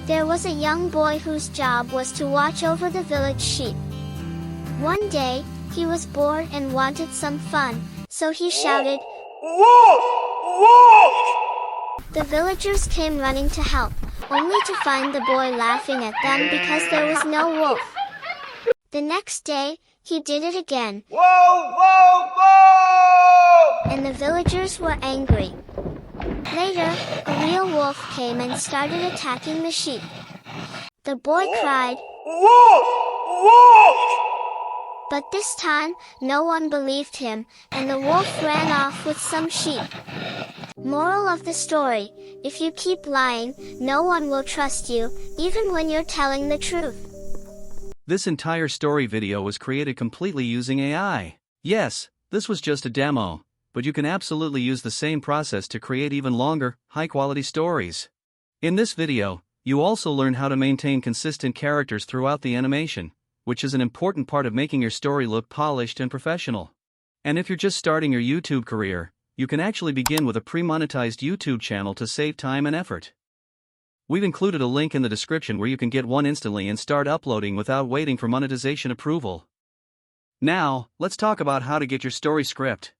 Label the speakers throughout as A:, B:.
A: There was a young boy whose job was to watch over the village sheep. One day, he was bored and wanted some fun, so he shouted, "Wolf! Wolf!" The villagers came running to help, only to find the boy laughing at them because there was no wolf. The next day, he did it again. "Whoa, whoa, whoa!" And the villagers were angry. Later, a real wolf came and started attacking the sheep. The boy cried, "Wolf! Wolf!" But this time, no one believed him, and the wolf ran off with some sheep. Moral of the story: if you keep lying, no one will trust you, even when you're telling the truth.
B: This entire story video was created completely using AI. Yes, this was just a demo, but you can absolutely use the same process to create even longer, high-quality stories. In this video, you also learn how to maintain consistent characters throughout the animation, which is an important part of making your story look polished and professional. And if you're just starting your YouTube career, you can actually begin with a pre-monetized YouTube channel to save time and effort. We've included a link in the description where you can get one instantly and start uploading without waiting for monetization approval. Now, let's talk about how to get your story script.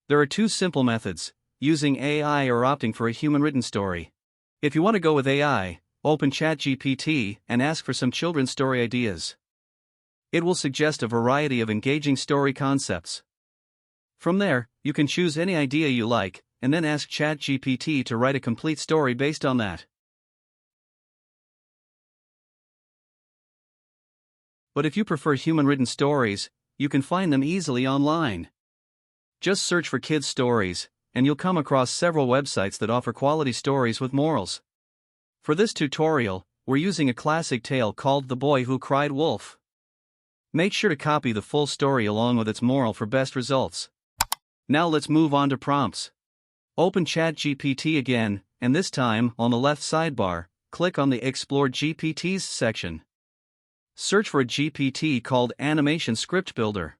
B: There are two simple methods: using AI or opting for a human-written story. If you want to go with AI, open ChatGPT and ask for some children's story ideas. It will suggest a variety of engaging story concepts. From there, you can choose any idea you like, and then ask ChatGPT to write a complete story based on that. But if you prefer human-written stories, you can find them easily online. Just search for kids' stories, and you'll come across several websites that offer quality stories with morals. For this tutorial, we're using a classic tale called The Boy Who Cried Wolf. Make sure to copy the full story along with its moral for best results. Now let's move on to prompts. Open ChatGPT again, and this time, on the left sidebar, click on the Explore GPTs section. Search for a GPT called Animation Script Builder.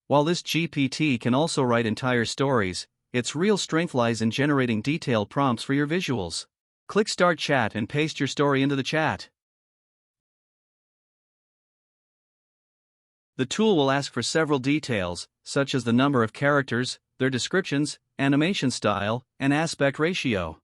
B: While this GPT can also write entire stories, its real strength lies in generating detailed prompts for your visuals. Click Start Chat and paste your story into the chat. The tool will ask for several details, such as the number of characters, their descriptions, animation style, and aspect ratio.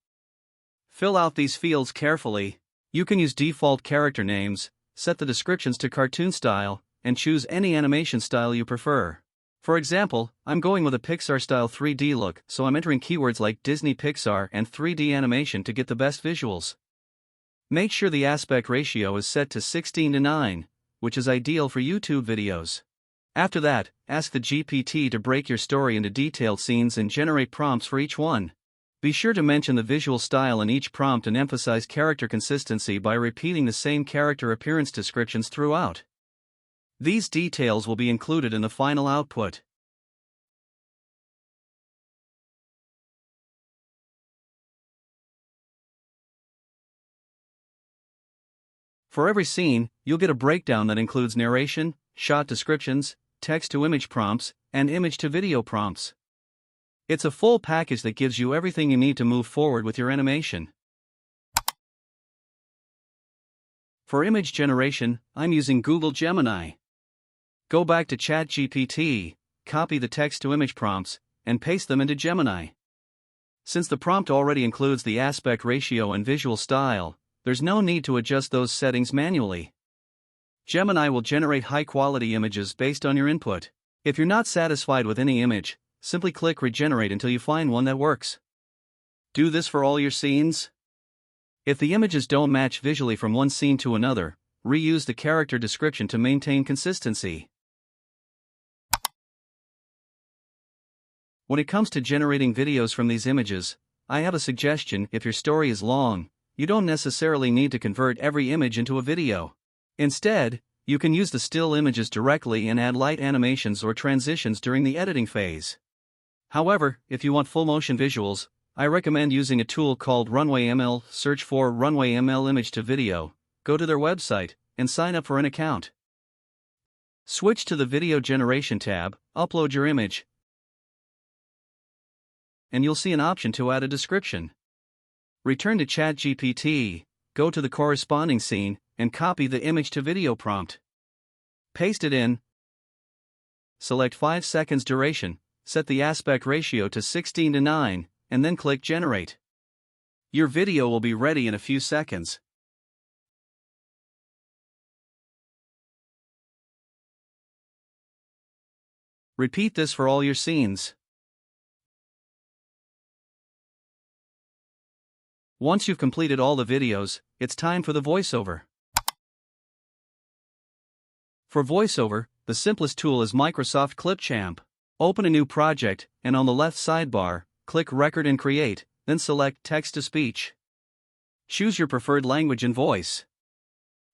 B: Fill out these fields carefully. You can use default character names, set the descriptions to cartoon style, and choose any animation style you prefer. For example, I'm going with a Pixar-style 3D look, so I'm entering keywords like Disney Pixar and 3D animation to get the best visuals. Make sure the aspect ratio is set to 16:9, which is ideal for YouTube videos. After that, ask the GPT to break your story into detailed scenes and generate prompts for each one. Be sure to mention the visual style in each prompt and emphasize character consistency by repeating the same character appearance descriptions throughout. These details will be included in the final output. For every scene, you'll get a breakdown that includes narration, shot descriptions, text-to-image prompts, and image-to-video prompts. It's a full package that gives you everything you need to move forward with your animation. For image generation, I'm using Google Gemini. Go back to ChatGPT, copy the text-to-image prompts, and paste them into Gemini. Since the prompt already includes the aspect ratio and visual style, there's no need to adjust those settings manually. Gemini will generate high-quality images based on your input. If you're not satisfied with any image, simply click Regenerate until you find one that works. Do this for all your scenes. If the images don't match visually from one scene to another, reuse the character description to maintain consistency. When it comes to generating videos from these images, I have a suggestion. If your story is long, you don't necessarily need to convert every image into a video. Instead, you can use the still images directly and add light animations or transitions during the editing phase. However, if you want full motion visuals, I recommend using a tool called Runway ML. Search for Runway ML image to video, go to their website, and sign up for an account. Switch to the Video Generation tab, upload your image, and you'll see an option to add a description. Return to ChatGPT, go to the corresponding scene, and copy the image to video prompt. Paste it in. Select 5 seconds duration, set the aspect ratio to 16:9, and then click Generate. Your video will be ready in a few seconds. Repeat this for all your scenes. Once you've completed all the videos, it's time for the voiceover. For voiceover, the simplest tool is Microsoft Clipchamp. Open a new project, and on the left sidebar, click Record and Create, then select Text-to-Speech. Choose your preferred language and voice.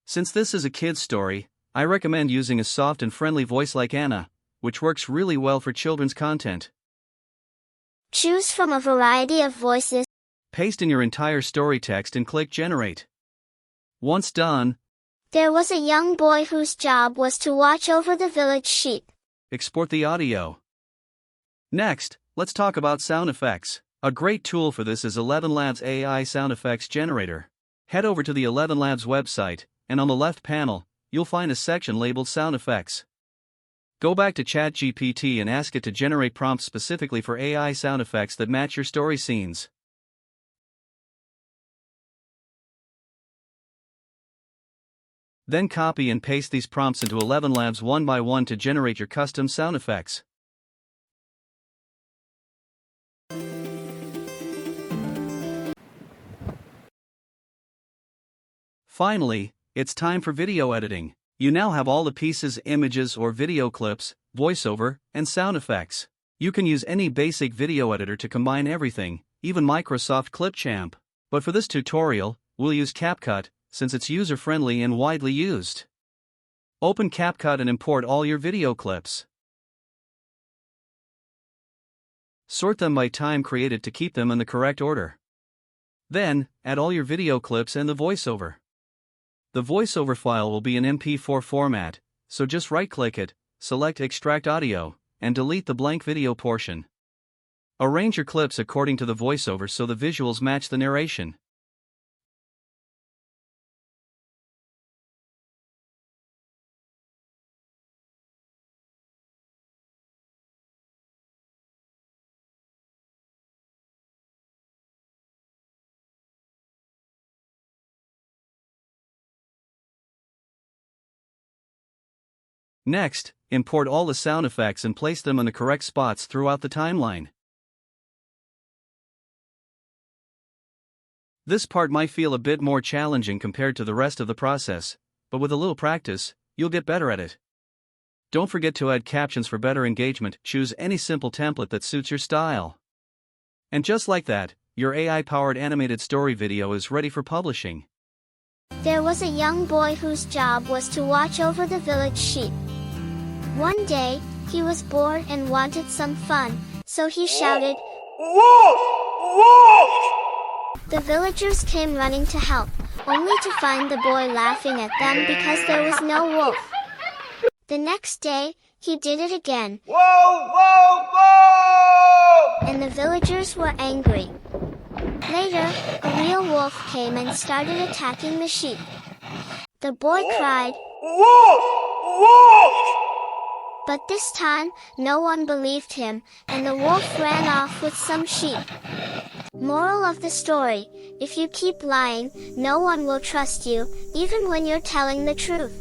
B: Since this is a kid's story, I recommend using a soft and friendly voice like Anna, which works really well for children's content.
A: Choose from a variety of voices.
B: Paste in your entire story text and click Generate. Once done,
A: There was a young boy whose job was to watch over the village sheep.
B: export the audio. Next, let's talk about sound effects. A great tool for this is ElevenLabs AI Sound Effects Generator. Head over to the ElevenLabs website, and on the left panel, you'll find a section labeled Sound Effects. Go back to ChatGPT and ask it to generate prompts specifically for AI sound effects that match your story scenes. Then copy and paste these prompts into ElevenLabs one by one to generate your custom sound effects. Finally, it's time for video editing. You now have all the pieces, images or video clips, voiceover, and sound effects. You can use any basic video editor to combine everything, even Microsoft Clipchamp. But for this tutorial, we'll use CapCut, since it's user-friendly and widely used. Open CapCut and import all your video clips. Sort them by time created to keep them in the correct order. Then, add all your video clips and the voiceover. The voiceover file will be in MP4 format, so just right-click it, select Extract Audio, and delete the blank video portion. Arrange your clips according to the voiceover so the visuals match the narration. Next, import all the sound effects and place them in the correct spots throughout the timeline. This part might feel a bit more challenging compared to the rest of the process, but with a little practice, you'll get better at it. Don't forget to add captions for better engagement. Choose any simple template that suits your style. And just like that, your AI-powered animated story video is ready for publishing.
A: There was a young boy whose job was to watch over the village sheep. One day, he was bored and wanted some fun, so he shouted, "Wolf! Wolf!" The villagers came running to help, only to find the boy laughing at them because there was no wolf. The next day, he did it again. "Whoa, whoa, whoa!" And the villagers were angry. Later, a real wolf came and started attacking the sheep. The boy cried, "Wolf! Wolf!" But this time, no one believed him, and the wolf ran off with some sheep. Moral of the story: if you keep lying, no one will trust you, even when you're telling the truth.